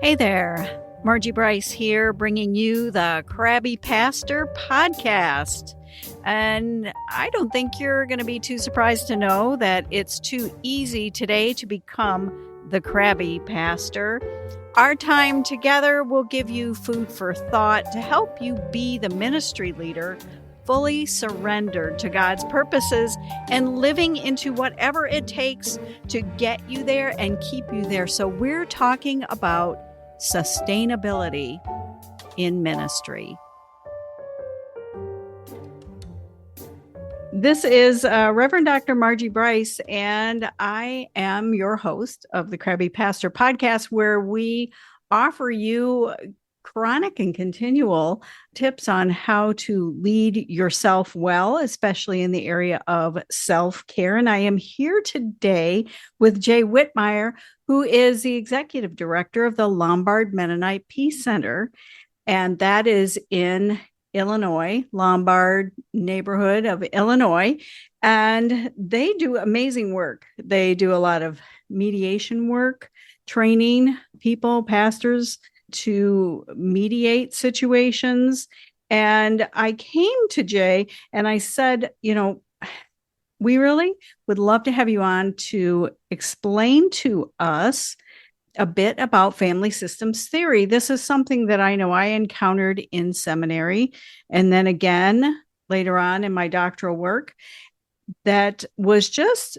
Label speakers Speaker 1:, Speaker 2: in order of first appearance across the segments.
Speaker 1: Hey there, Margie Bryce here, bringing you the Crabby Pastor podcast. And I don't think you're going to be too surprised to know that it's too easy today to become the Crabby Pastor. Our time together will give you food for thought to help you be the ministry leader, fully surrendered to God's purposes and living into whatever it takes to get you there and keep you there. So we're talking about sustainability in ministry. This is Reverend Dr. Margie Bryce, and I am your host of the Crabby Pastor podcast, where we offer you chronic and continual tips on how to lead yourself well, especially in the area of self-care. And I am here today with Jay Whittmeyer, who is the executive director of the Lombard Mennonite Peace Center. And that is in Illinois, Lombard neighborhood of Illinois. And they do amazing work. They do a lot of mediation work, training people, pastors, to mediate situations. And I came to Jay and I said, we really would love to have you on to explain to us a bit about family systems theory. This is something that I know I encountered in seminary, and then again later on in my doctoral work, that was just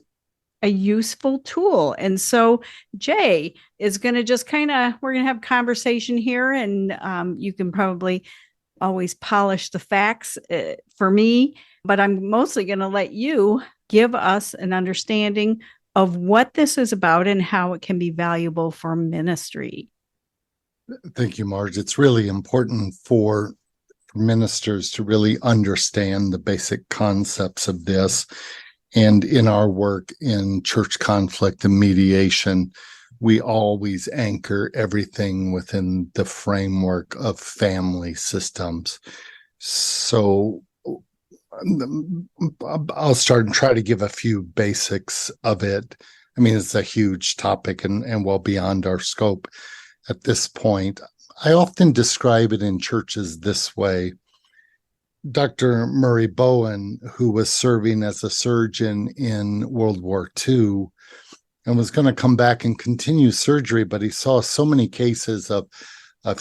Speaker 1: a useful tool. And so Jay is going to just we're going to have conversation here, and you can probably always polish the facts for me, but I'm mostly going to let you give us an understanding of what this is about and how it can be valuable for ministry.
Speaker 2: Thank you, Marge. It's really important for ministers to really understand the basic concepts of this. And in our work in church conflict and mediation, we always anchor everything within the framework of family systems. So I'll start and try to give a few basics of it. I mean, it's a huge topic and well beyond our scope at this point. I often describe it in churches this way. Dr. Murray Bowen, who was serving as a surgeon in World War II and was going to come back and continue surgery, but he saw so many cases of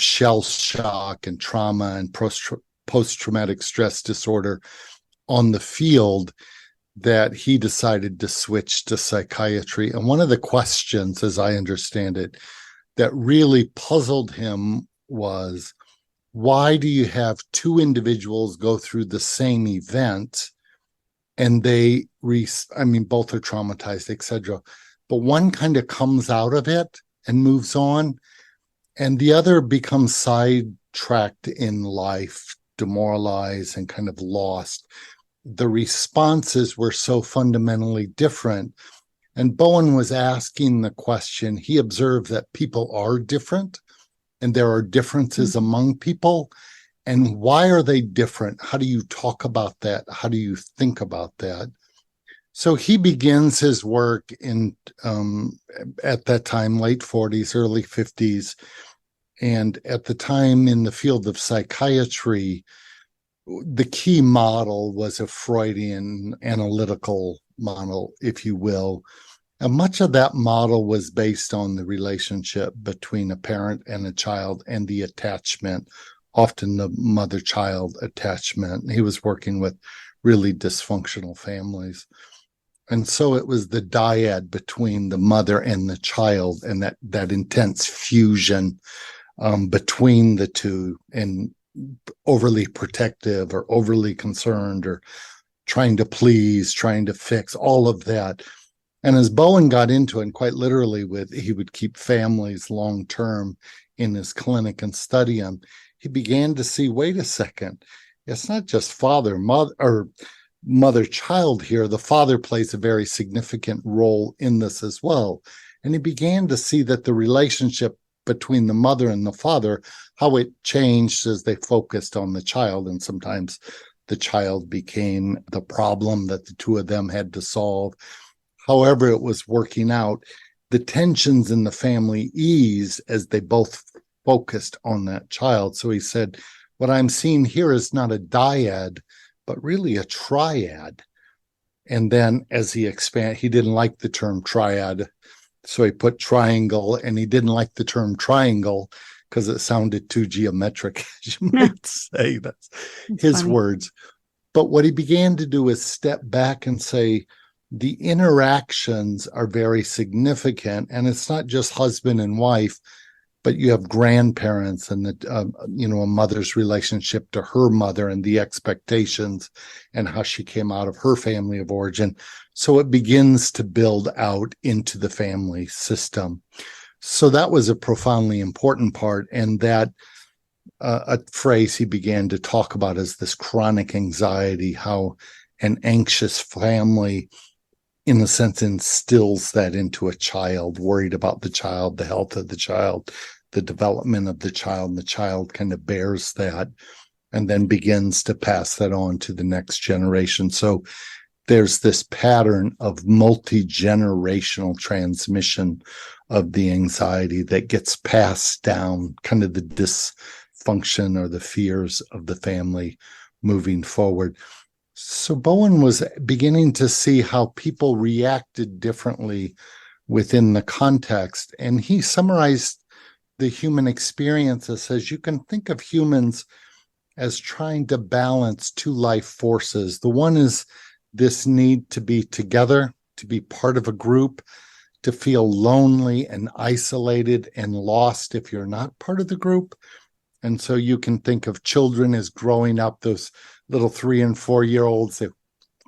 Speaker 2: shell shock and trauma and post-traumatic stress disorder on the field that he decided to switch to psychiatry. And one of the questions, as I understand it, that really puzzled him was, why do you have two individuals go through the same event and both are traumatized, etc., but one kind of comes out of it and moves on, and the other becomes sidetracked in life, demoralized and kind of lost? The responses were so fundamentally different. And Bowen was asking the question, he observed that people are different and there are differences among people. And why are they different? How do you talk about that? How do you think about that? So he begins his work in at that time, late 40s, early 50s. And at the time in the field of psychiatry, the key model was a Freudian analytical model, if you will. And much of that model was based on the relationship between a parent and a child and the attachment, often the mother-child attachment. He was working with really dysfunctional families. And so it was the dyad between the mother and the child, and that intense fusion between the two, and overly protective or overly concerned or trying to please, trying to fix, all of that. And as Bowen got into it, and quite literally he would keep families long-term in his clinic and study them, he began to see, wait a second, it's not just mother-child here. The father plays a very significant role in this as well. And he began to see that the relationship between the mother and the father, how it changed as they focused on the child. And sometimes the child became the problem that the two of them had to solve. However it was working out, the tensions in the family eased as they both focused on that child. So he said, what I'm seeing here is not a dyad, but really a triad. And then as he expanded, he didn't like the term triad. So he put triangle, and he didn't like the term triangle because it sounded too geometric, as you might say. That's his
Speaker 1: funny.
Speaker 2: words. But what he began to do is step back and say, the interactions are very significant. And it's not just husband and wife, but you have grandparents and a mother's relationship to her mother and the expectations and how she came out of her family of origin. So it begins to build out into the family system. So that was a profoundly important part. And that a phrase he began to talk about is this chronic anxiety, how an anxious family, in a sense, instills that into a child, worried about the child, the health of the child, the development of the child, and the child kind of bears that and then begins to pass that on to the next generation. So there's this pattern of multi-generational transmission of the anxiety that gets passed down, kind of the dysfunction or the fears of the family moving forward. So Bowen was beginning to see how people reacted differently within the context. And he summarized the human experience as says, you can think of humans as trying to balance two life forces. The one is this need to be together, to be part of a group, to feel lonely and isolated and lost if you're not part of the group. And so you can think of children as growing up, those little 3 and 4 year olds.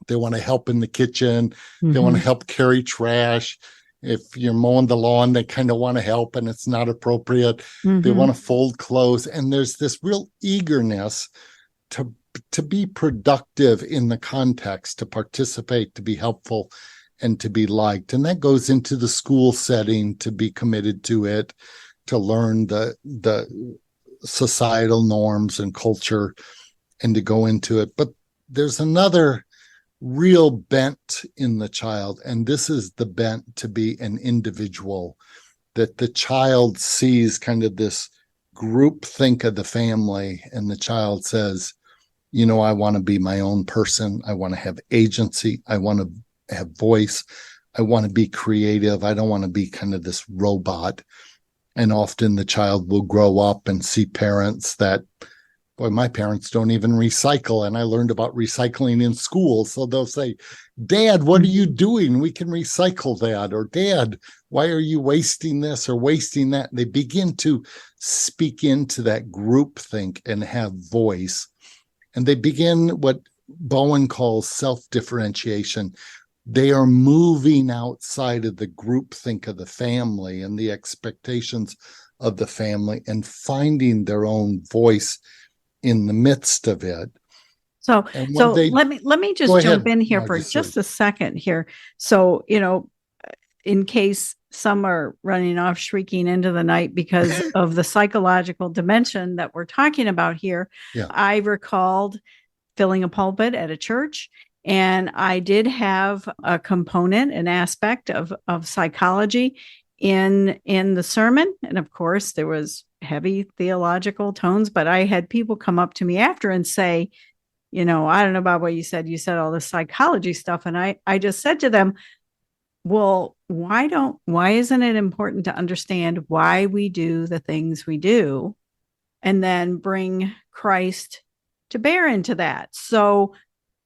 Speaker 2: They want to help in the kitchen. Mm-hmm. They want to help carry trash. If you're mowing the lawn, they kind of want to help and it's not appropriate. Mm-hmm. They want to fold clothes. And there's this real eagerness to be productive in the context, to participate, to be helpful, and to be liked. And that goes into the school setting, to be committed to it, to learn the societal norms and culture, and to go into it. But there's another real bent in the child, and this is the bent to be an individual, that the child sees kind of this group think of the family, and the child says, I want to be my own person. I want to have agency. I want to have voice. I want to be creative. I don't want to be kind of this robot. And often the child will grow up and see parents that, boy, my parents don't even recycle. And I learned about recycling in school. So they'll say, Dad, what are you doing? We can recycle that. Or Dad, why are you wasting this or wasting that? They begin to speak into that group think and have voice. And they begin what Bowen calls self-differentiation. They are moving outside of the groupthink of the family and the expectations of the family and finding their own voice in the midst of it.
Speaker 1: So let me just jump in here for just a second here. So, in case some are running off shrieking into the night because of the psychological dimension that we're talking about here, yeah. I recalled filling a pulpit at a church. And I did have a component, an aspect of psychology in the sermon. And of course, there was heavy theological tones, but I had people come up to me after and say, I don't know about what you said. You said all this psychology stuff. And I just said to them, well, why isn't it important to understand why we do the things we do and then bring Christ to bear into that? So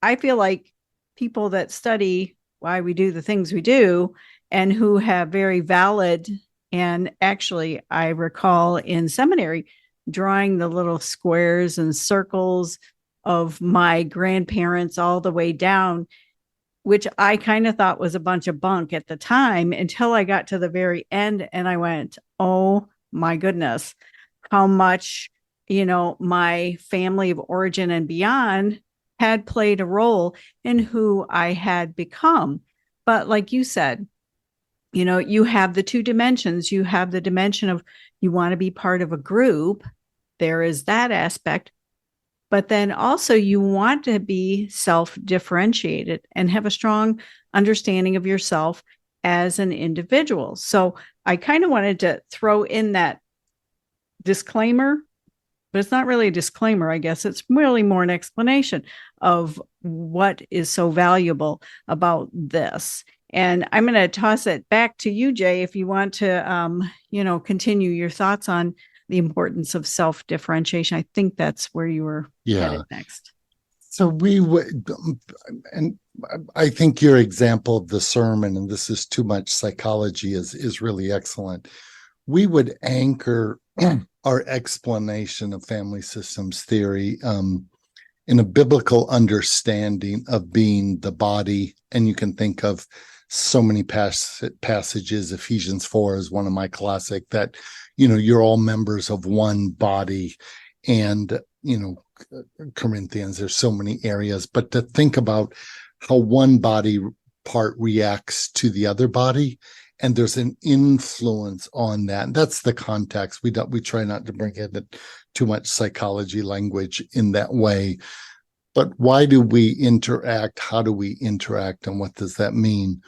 Speaker 1: I feel like people that study why we do the things we do and who have very valid, and actually I recall in seminary drawing the little squares and circles of my grandparents all the way down, which I kind of thought was a bunch of bunk at the time until I got to the very end and I went, oh my goodness, how much, my family of origin and beyond had played a role in who I had become. But like you said, you have the two dimensions. You have the dimension of you want to be part of a group. There is that aspect. But then also you want to be self-differentiated and have a strong understanding of yourself as an individual. So I kind of wanted to throw in that disclaimer, but it's not really a disclaimer, I guess. It's really more an explanation of what is so valuable about this. And I'm going to toss it back to you, Jay, if you want to, continue your thoughts on the importance of self-differentiation. I think that's where you were headed next.
Speaker 2: So we would, and I think your example of the sermon, and this is too much psychology, is really excellent. We would anchor our explanation of family systems theory in a biblical understanding of being the body. And you can think of so many passages. Ephesians 4 is one of my classic, that, you're all members of one body. And, Corinthians, there's so many areas, but to think about how one body part reacts to the other body, and there's an influence on that. And that's the context. We try not to bring in too much psychology language in that way. But why do we interact? How do we interact? And what does that mean?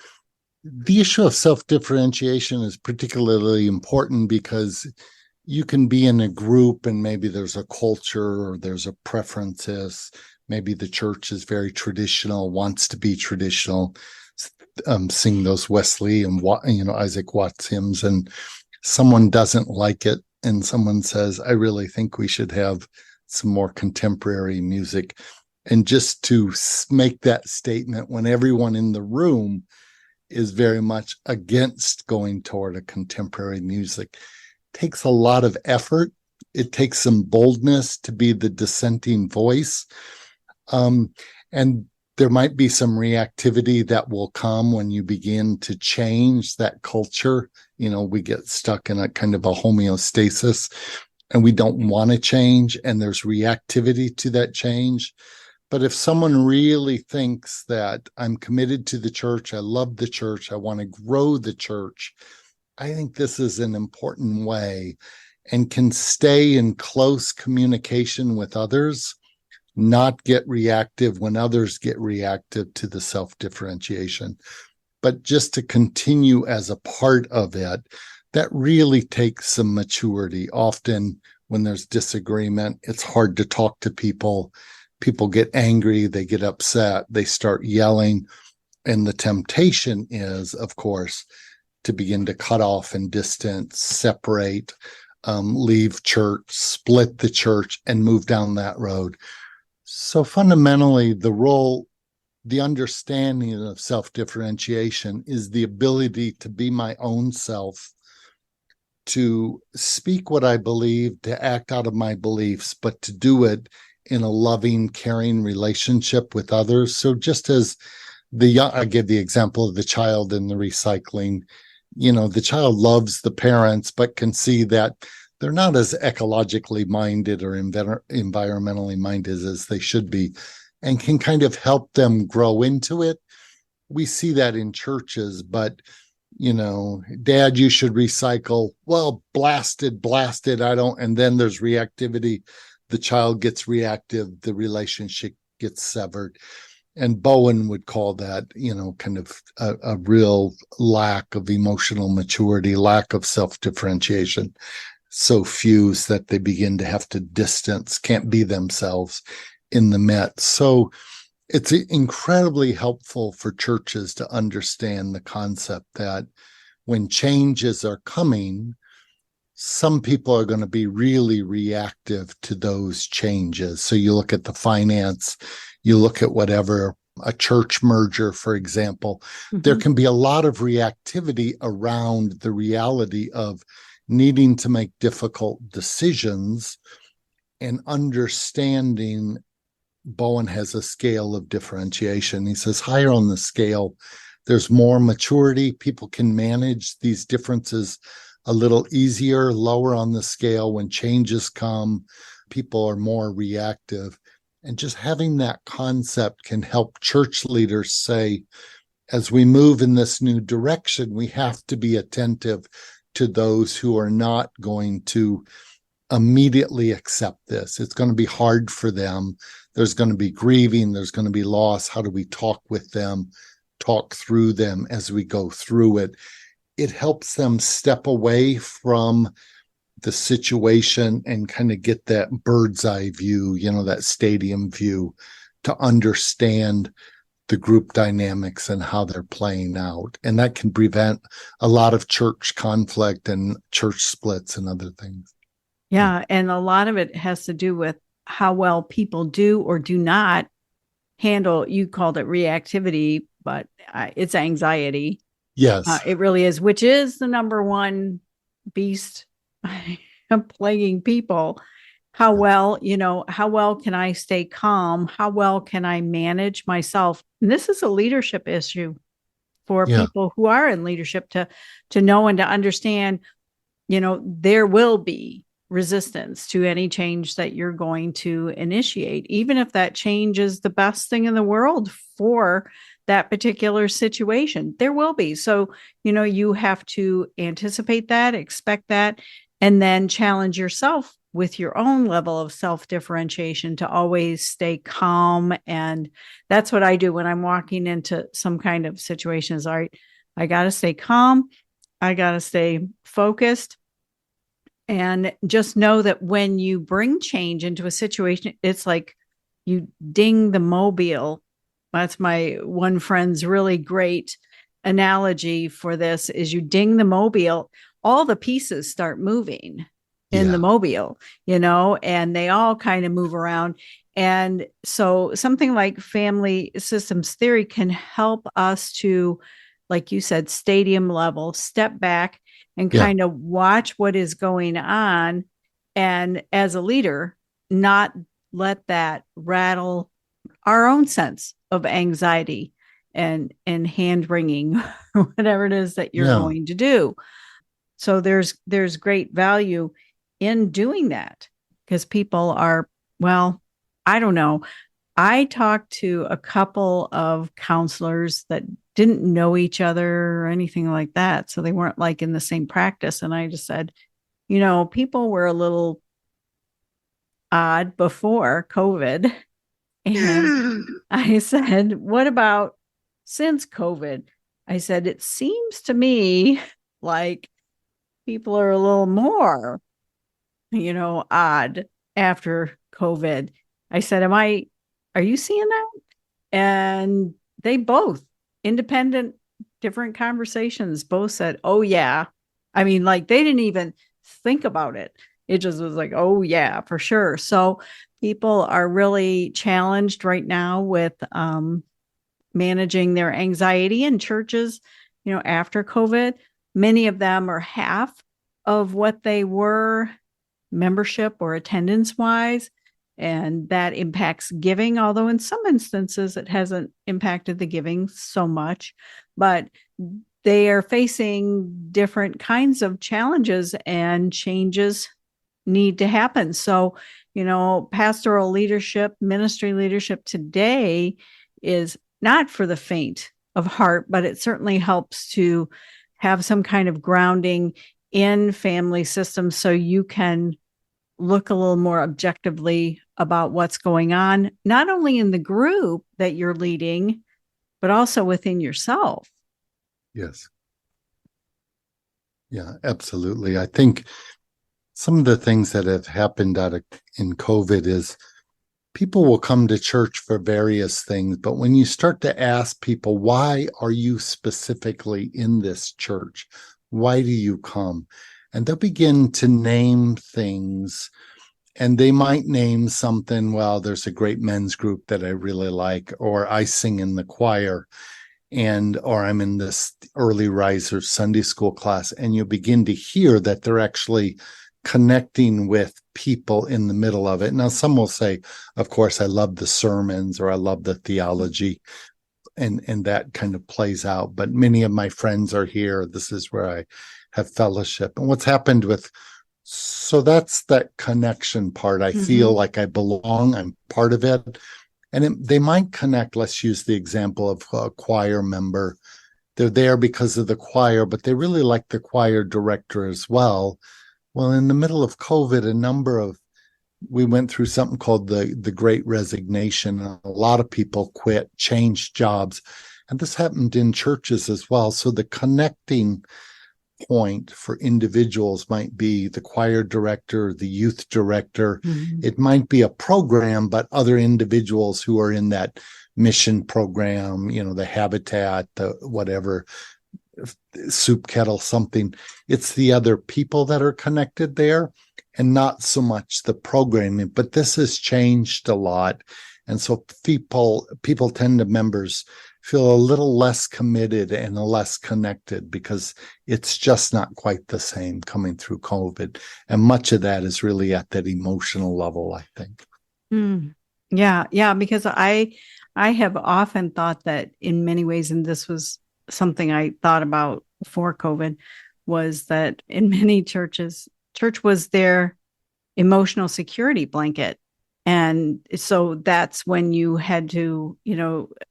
Speaker 2: The issue of self-differentiation is particularly important because you can be in a group and maybe there's a culture or there's a preferences. Maybe the church is very traditional, wants to be traditional, sing those Wesley and Isaac Watts hymns, and someone doesn't like it, and someone says, I really think we should have some more contemporary music. And just to make that statement when everyone in the room is very much against going toward a contemporary music takes a lot of effort. It takes some boldness to be the dissenting voice. And there might be some reactivity that will come when you begin to change that culture. We get stuck in a kind of a homeostasis and we don't want to change, and there's reactivity to that change. But if someone really thinks that I'm committed to the church, I love the church, I want to grow the church, I think this is an important way, and can stay in close communication with others, not get reactive when others get reactive to the self-differentiation, but just to continue as a part of it. That really takes some maturity. Often when there's disagreement, it's hard to talk to people. People get angry, they get upset, they start yelling. And the temptation is, of course, to begin to cut off and distance, separate, leave church, split the church, and move down that road. So fundamentally, the understanding of self-differentiation is the ability to be my own self, to speak what I believe, to act out of my beliefs, but to do it in a loving, caring relationship with others. So just as I give the example of the child in the recycling, the child loves the parents, but can see that they're not as ecologically minded or environmentally minded as they should be, and can kind of help them grow into it. We see that in churches, but, Dad, you should recycle. Well, blasted, I don't. And then there's reactivity. The child gets reactive, the relationship gets severed. And Bowen would call that, kind of a real lack of emotional maturity, lack of self-differentiation. So fused that they begin to have to distance, can't be themselves in the midst. So it's incredibly helpful for churches to understand the concept that when changes are coming, some people are going to be really reactive to those changes. So you look at the finance, you look at whatever, a church merger, for example, there can be a lot of reactivity around the reality of needing to make difficult decisions, and understanding. Bowen has a scale of differentiation. He says higher on the scale, there's more maturity. People can manage these differences a little easier. Lower on the scale, when changes come, people are more reactive. And just having that concept can help church leaders say, as we move in this new direction, we have to be attentive to those who are not going to immediately accept this. It's going to be hard for them. There's going to be grieving. There's going to be loss. How do we talk with them, talk through them as we go through it? It helps them step away from the situation and kind of get that bird's eye view, that stadium view, to understand the group dynamics and how they're playing out. And that can prevent a lot of church conflict and church splits and other things.
Speaker 1: Yeah. And a lot of it has to do with how well people do or do not handle, you called it reactivity, but it's anxiety.
Speaker 2: Yes.
Speaker 1: It really is, which is the number one beast plaguing people. How well can I stay calm? How well can I manage myself? And this is a leadership issue for people who are in leadership to know and to understand, there will be resistance to any change that you're going to initiate, even if that change is the best thing in the world for that particular situation. There will be. So, you have to anticipate that, expect that, and then challenge yourself with your own level of self-differentiation to always stay calm. And that's what I do when I'm walking into some kind of situation. Is, all right, I got to stay calm. I got to stay focused. And just know that when you bring change into a situation, it's like you ding the mobile. That's my one friend's really great analogy for this, is you ding the mobile, all the pieces start moving in the mobile, and they all kind of move around. And so something like family systems theory can help us to, like you said, stadium level, step back and kind of watch what is going on. And as a leader, not let that rattle our own sense of anxiety and hand wringing, whatever it is that you're going to do. So there's great value in doing that, because people are, well, I don't know. I talked to a couple of counselors that didn't know each other or anything like that. So they weren't like in the same practice. And I just said, people were a little odd before COVID. And I said, what about since COVID? I said, it seems to me like people are a little more, odd after COVID. I said, are you seeing that? And they both, independent, different conversations, both said, oh yeah. I mean, like, they didn't even think about it. It just was like, oh yeah, for sure. So people are really challenged right now with managing their anxiety in churches, after COVID. Many of them are half of what they were membership or attendance wise. And that impacts giving, although in some instances it hasn't impacted the giving so much. But they are facing different kinds of challenges, and changes need to happen. So, pastoral leadership, ministry leadership today is not for the faint of heart, but it certainly helps to have some kind of grounding in family systems so you can look a little more objectively about what's going on, not only in the group that you're leading, but also within yourself.
Speaker 2: Yes. Yeah, absolutely. I think some of the things that have happened in COVID is people will come to church for various things, but when you start to ask people, why are you specifically in this church? Why do you come? And they'll begin to name things, and they might name something, well, there's a great men's group that I really like, or I sing in the choir, or I'm in this early riser Sunday school class, and you begin to hear that they're actually connecting with people in the middle of it. Now, some will say, of course, I love the sermons or I love the theology, and that kind of plays out. But many of my friends are here. This is where I have fellowship. And what's happened so that's that connection part. I feel like I belong. I'm part of it. And they might connect. Let's use the example of a choir member. They're there because of the choir, but they really like the choir director as well. Well, in the middle of COVID, we went through something called the Great Resignation. A lot of people quit, changed jobs. And this happened in churches as well. So the connecting point for individuals might be the choir director, the youth director.
Speaker 1: Mhm.
Speaker 2: It might be a program, but other individuals who are in that mission program, the habitat, the whatever, soup kettle, something. It's the other people that are connected there and not so much the programming. But this has changed a lot. And so people members feel a little less committed and less connected because it's just not quite the same coming through COVID. And much of that is really at that emotional level, I think.
Speaker 1: Yeah, because I have often thought that in many ways, and this was something I thought about before COVID, was that in many churches, church was their emotional security blanket. And so that's when you had to,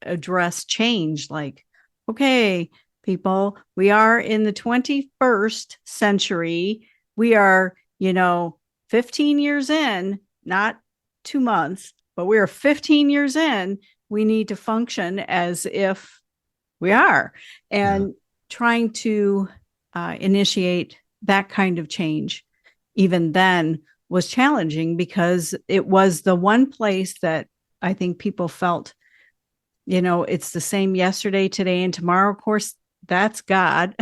Speaker 1: address change, like, okay, people, we are in the 21st century. We are, 15 years in, not 2 months, but we are 15 years in. We need to function as if we are. And trying to initiate that kind of change, even then, was challenging because it was the one place that I think people felt, it's the same yesterday, today, and tomorrow. Of course, that's God.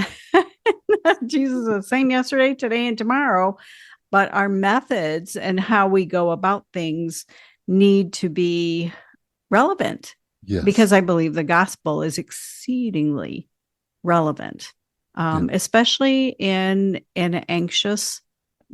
Speaker 1: Jesus is the same yesterday, today, and tomorrow. But our methods and how we go about things need to be relevant.
Speaker 2: Yes.
Speaker 1: Because I believe the gospel is exceedingly relevant, especially in an anxious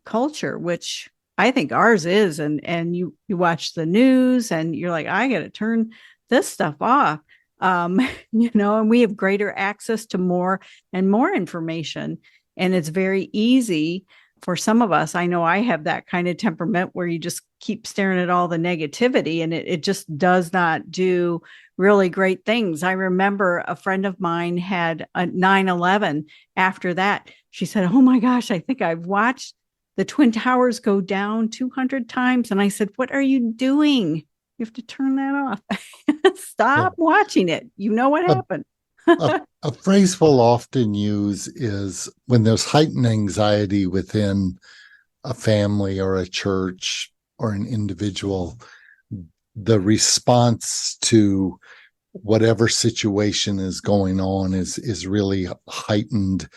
Speaker 1: culture, which I think ours is. And you watch the news and you're like, I got to turn this stuff off. And we have greater access to more and more information. And it's very easy for some of us. I know I have that kind of temperament where you just keep staring at all the negativity and it just does not do really great things. I remember a friend of mine had a 9/11. After that, she said, oh my gosh, I think I've watched the Twin Towers go down 200 times. And I said, what are you doing? You have to turn that off. Stop watching it. You know what happened.
Speaker 2: A phrase we'll often use is when there's heightened anxiety within a family or a church or an individual, the response to whatever situation is going on is really heightened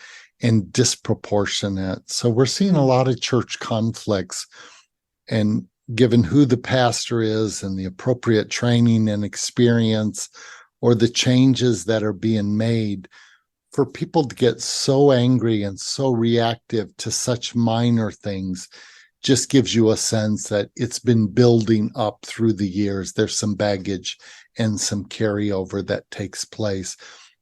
Speaker 2: and disproportionate. So we're seeing a lot of church conflicts, and given who the pastor is and the appropriate training and experience or the changes that are being made, for people to get so angry and so reactive to such minor things just gives you a sense that it's been building up through the years. There's some baggage and some carryover that takes place.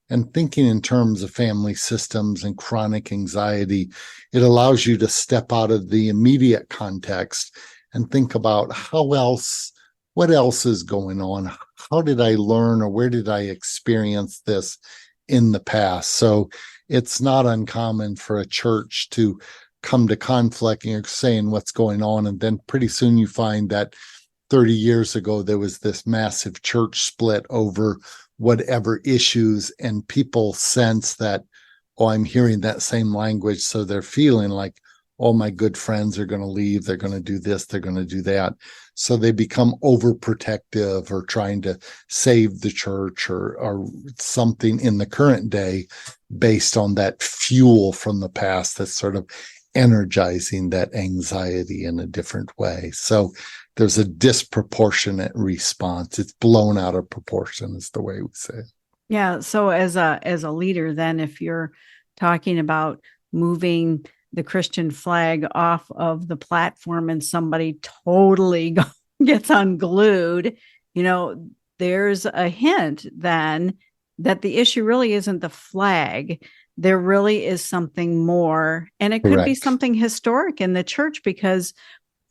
Speaker 2: And thinking in terms of family systems and chronic anxiety, it allows you to step out of the immediate context and think about what else is going on? How did I learn, or where did I experience this in the past? So it's not uncommon for a church to come to conflict and you're saying what's going on. And then pretty soon you find that 30 years ago, there was this massive church split over whatever issues, and people sense that, oh, I'm hearing that same language. So they're feeling like, all my good friends are going to leave. They're going to do this. They're going to do that. So they become overprotective or trying to save the church or something in the current day based on that fuel from the past that's sort of energizing that anxiety in a different way. So there's a disproportionate response. It's blown out of proportion is the way we say it.
Speaker 1: Yeah. So as a leader, then if you're talking about moving the Christian flag off of the platform and somebody totally gets unglued, there's a hint then that the issue really isn't the flag. There really is something more. And it could be something historic in the church, because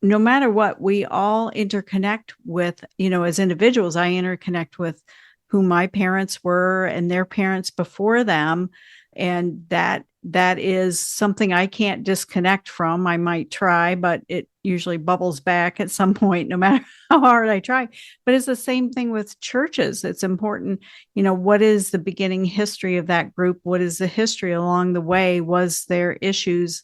Speaker 1: no matter what, we all interconnect with, as individuals, I interconnect with who my parents were and their parents before them. And that that is something I can't disconnect from. I might try, but it usually bubbles back at some point, no matter how hard I try. But it's the same thing with churches. It's important, what is the beginning history of that group? What is the history along the way? Was there issues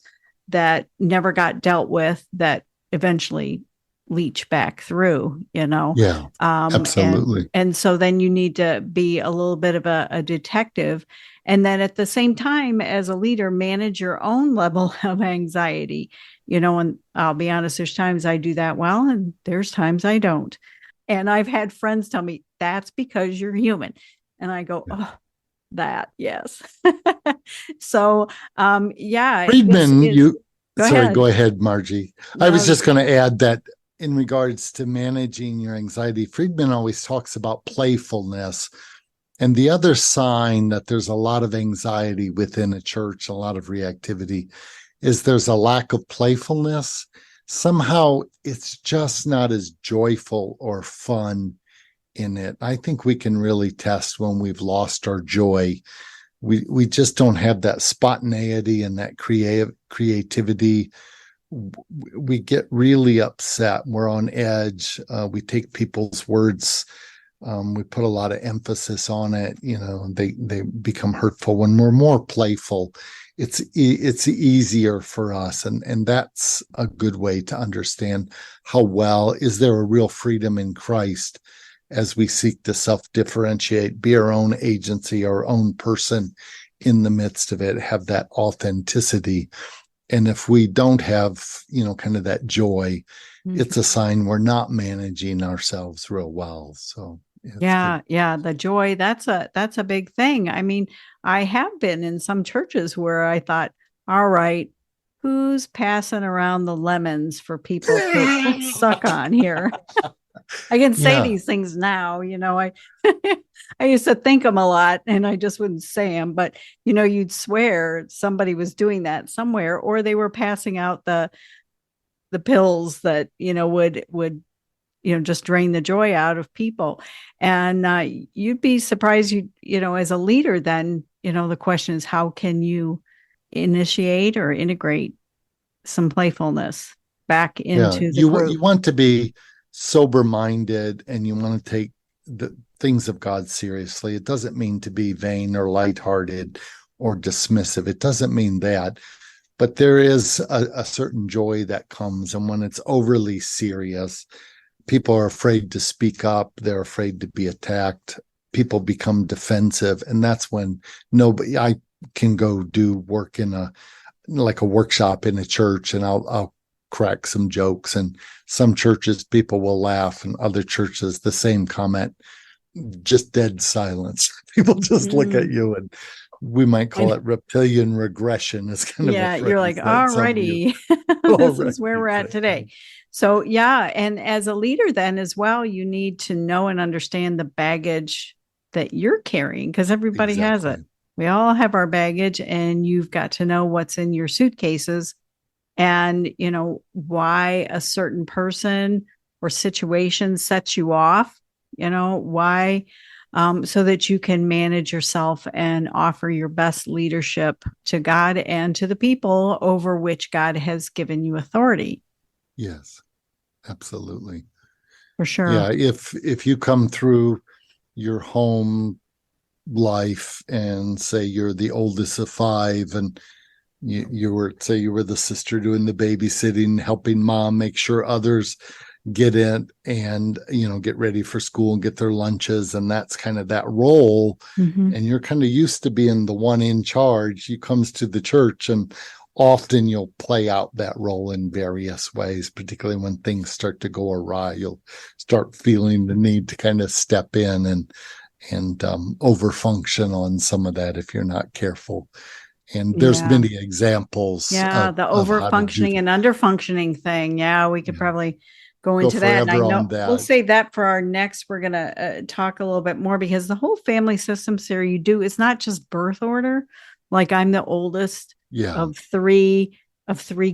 Speaker 1: that never got dealt with that eventually leach back through,
Speaker 2: Yeah, absolutely.
Speaker 1: And so then you need to be a little bit of a detective. And then at the same time, as a leader, manage your own level of anxiety, and I'll be honest, there's times I do that well, and there's times I don't. And I've had friends tell me that's because you're human. And I go, oh, that, yes. So, yeah.
Speaker 2: Friedman,
Speaker 1: Go
Speaker 2: go ahead, Margie.
Speaker 1: No,
Speaker 2: I was just going to add that in regards to managing your anxiety, Friedman always talks about playfulness. And the other sign that there's a lot of anxiety within a church, a lot of reactivity, is there's a lack of playfulness. Somehow it's just not as joyful or fun in it. I think we can really test when we've lost our joy. We just don't have that spontaneity and that creativity. We get really upset. We're on edge. We take people's words. We put a lot of emphasis on it. They become hurtful. When we're more playful, it's easier for us, and that's a good way to understand how well is there a real freedom in Christ as we seek to self-differentiate, be our own agency, our own person in the midst of it, have that authenticity. And if we don't have, kind of that joy, it's a sign we're not managing ourselves real well. So
Speaker 1: yeah, the joy, that's a big thing. I mean, I have been in some churches where I thought, all right, who's passing around the lemons for people to suck on here? I can say these things now, I I used to think them a lot and I just wouldn't say them, but you'd swear somebody was doing that somewhere, or they were passing out the pills that, would just drain the joy out of people. And you'd be surprised, as a leader, then, the question is, how can you initiate or integrate some playfulness back into the group?
Speaker 2: You want to be sober-minded and you want to take the things of God seriously. It doesn't mean to be vain or lighthearted or dismissive. It doesn't mean that. But there is a certain joy that comes. And when it's overly serious, people are afraid to speak up. They're afraid to be attacked. People become defensive. And that's when I can go do work in a workshop in a church, and I'll crack some jokes, and some churches people will laugh, and other churches the same comment, just dead silence. People just look at you, and we might call it reptilian regression. It's kind of
Speaker 1: you're like, all righty, this is where we're at today. So and as a leader then as well, you need to know and understand the baggage that you're carrying, because everybody has it. We all have our baggage, and you've got to know what's in your suitcases. And, why a certain person or situation sets you off, why, so that you can manage yourself and offer your best leadership to God and to the people over which God has given you authority.
Speaker 2: Yes, absolutely.
Speaker 1: For sure.
Speaker 2: Yeah. If you come through your home life and say you're the oldest of five, and you were the sister doing the babysitting, helping mom make sure others get in and, get ready for school and get their lunches. And that's kind of that role. Mm-hmm. And you're kind of used to being the one in charge. You comes to the church, and often you'll play out that role in various ways, particularly when things start to go awry. You'll start feeling the need to kind of step in and overfunction on some of that if you're not careful. And there's many examples.
Speaker 1: Yeah, the overfunctioning and underfunctioning thing. Yeah, we could probably go into that. And I know we'll save that for our next. We're going to talk a little bit more, because the whole family system theory it's not just birth order. Like, I'm the oldest of three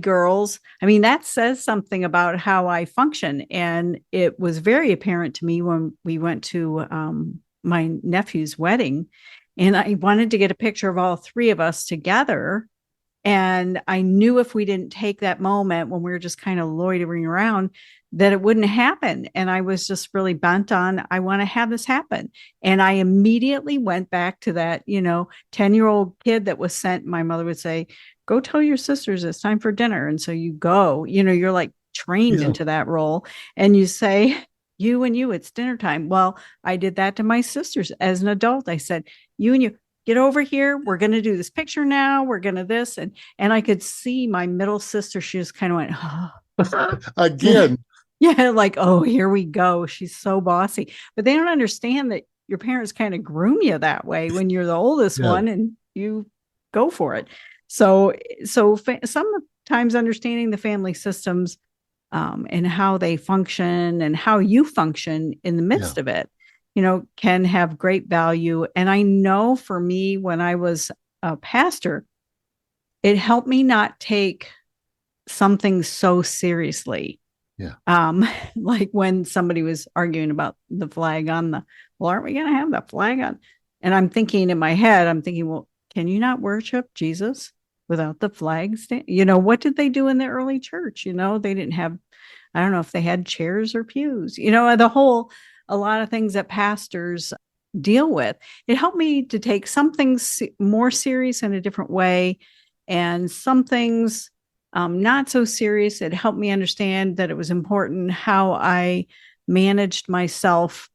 Speaker 1: girls. I mean, that says something about how I function. And it was very apparent to me when we went to my nephew's wedding, and I wanted to get a picture of all three of us together And I knew if we didn't take that moment when we were just kind of loitering around, that it wouldn't happen. And I was just really bent on, I want to have this happen. And I immediately went back to that, 10-year-old kid that was sent. My mother would say, go tell your sisters it's time for dinner. And so you go, you're like trained into that role. And you say, you and you, it's dinner time. Well, I did that to my sisters as an adult. I said, you and you, get over here. We're going to do this picture now. We're going to this. And I could see my middle sister. She just kind of went, oh.
Speaker 2: Again.
Speaker 1: Yeah. Like, oh, here we go. She's so bossy, but they don't understand that your parents kind of groom you that way when you're the oldest one and you go for it. So sometimes understanding the family systems and how they function and how you function in the midst of it, can have great value. And I know for me, when I was a pastor, it helped me not take something so seriously.
Speaker 2: Yeah.
Speaker 1: Like when somebody was arguing about the flag on well, aren't we going to have the flag on? And I'm thinking in my head, well, can you not worship Jesus without the flag stand? What did they do in the early church? They didn't have, I don't know if they had chairs or pews, a lot of things that pastors deal with. It helped me to take some things more serious in a different way, and some things not so serious. It helped me understand that it was important how I managed myself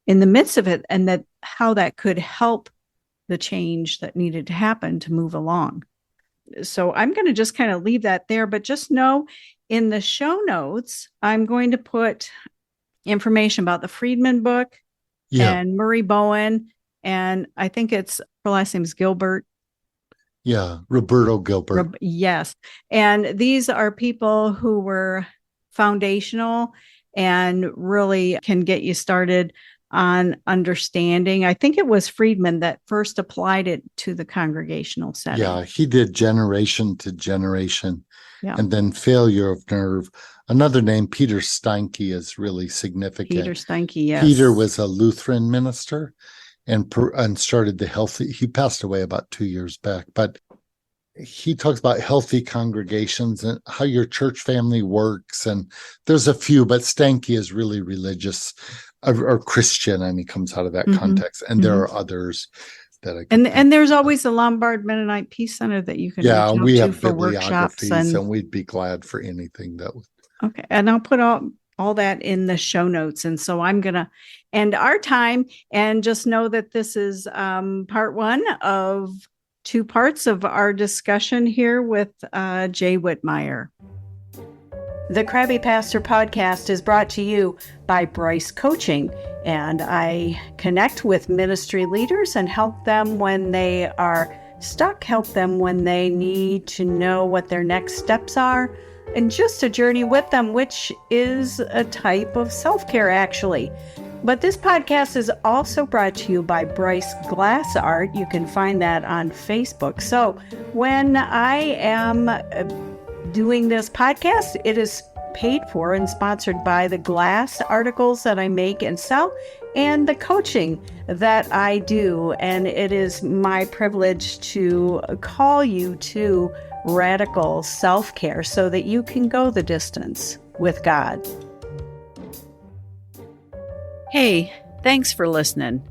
Speaker 1: in the midst of it, and that how that could help the change that needed to happen to move along. So I'm going to just kind of leave that there, but just know in the show notes, I'm going to put information about the Friedman book and Murray Bowen. And I think her last name is Gilbert.
Speaker 2: Yeah, Roberto Gilbert.
Speaker 1: Yes. And these are people who were foundational and really can get you started on understanding. I think it was Friedman that first applied it to the congregational setting.
Speaker 2: Yeah, he did generation to generation. Yeah. And then failure of nerve. Another name, Peter Steinke, is really significant.
Speaker 1: Peter Steinke, yes.
Speaker 2: Peter was a Lutheran minister and started the healthy. He passed away about 2 years back, but he talks about healthy congregations and how your church family works. And there's a few, but Steinke is really religious or Christian. I mean, comes out of that context. And there are others that
Speaker 1: and there's always the Lombard Mennonite Peace Center that you can reach out
Speaker 2: we
Speaker 1: to
Speaker 2: have
Speaker 1: for workshops,
Speaker 2: and we'd be glad for anything that would.
Speaker 1: Okay, and I'll put all that in the show notes. And so I'm gonna end our time and just know that this is part one of 2 parts of our discussion here with Jay Whittmeyer. The Crabby Pastor podcast is brought to you by Bryce Coaching, and I connect with ministry leaders and help them when they are stuck, help them when they need to know what their next steps are, and just a journey with them, which is a type of self-care, actually. But this podcast is also brought to you by Bryce Glass Art. You can find that on Facebook. So when I am doing this podcast, it is paid for and sponsored by the glass articles that I make and sell and the coaching that I do. And it is my privilege to call you to radical self-care so that you can go the distance with God. Hey, thanks for listening.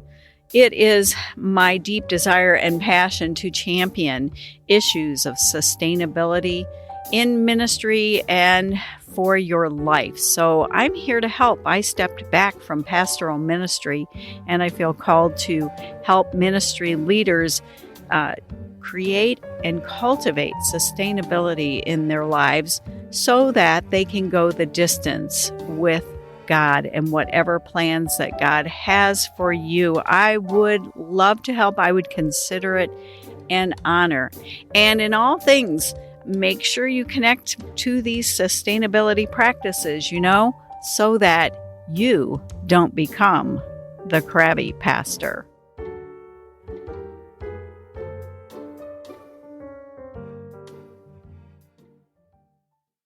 Speaker 1: It is my deep desire and passion to champion issues of sustainability in ministry and for your life. So I'm here to help. I stepped back from pastoral ministry, and I feel called to help ministry leaders create and cultivate sustainability in their lives so that they can go the distance with God and whatever plans that God has for you. I would love to help. I would consider it an honor. And in all things, make sure you connect to these sustainability practices, so that you don't become the crabby pastor.